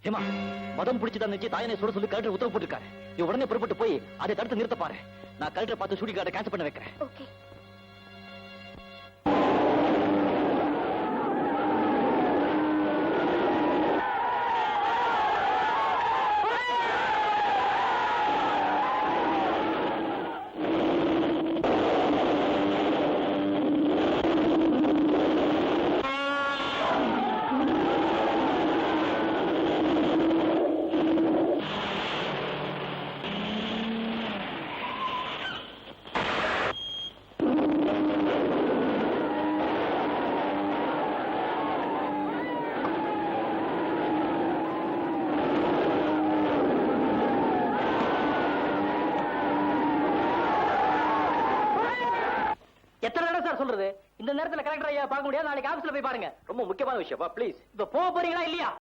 ஹேமா, மதம் பிடிச்சுதான் நினைச்சு தாயனை சுட சொல்லி கலெக்டர் உத்தரவு போட்டிருக்காரு. நீ உடனே புறப்பட்டு போய் அதை தடுத்து நிறுத்த பாரு. நான் கலெக்டர் பார்த்து ஷூட்டிங் கார்டை கேன்சல் பண்ண வைக்கிறேன். ஓகே. எத்தனை நேரம் சார் சொல்றது? இந்த நேரத்துல கலெக்டர் ஐயா பார்க்க முடியாது. நாளைக்கு ஆபீஸ்ல போய் பாருங்க. ரொம்ப முக்கியமான விஷயம். ப்ளீஸ். இப்ப போக போறீங்களா இல்லையா?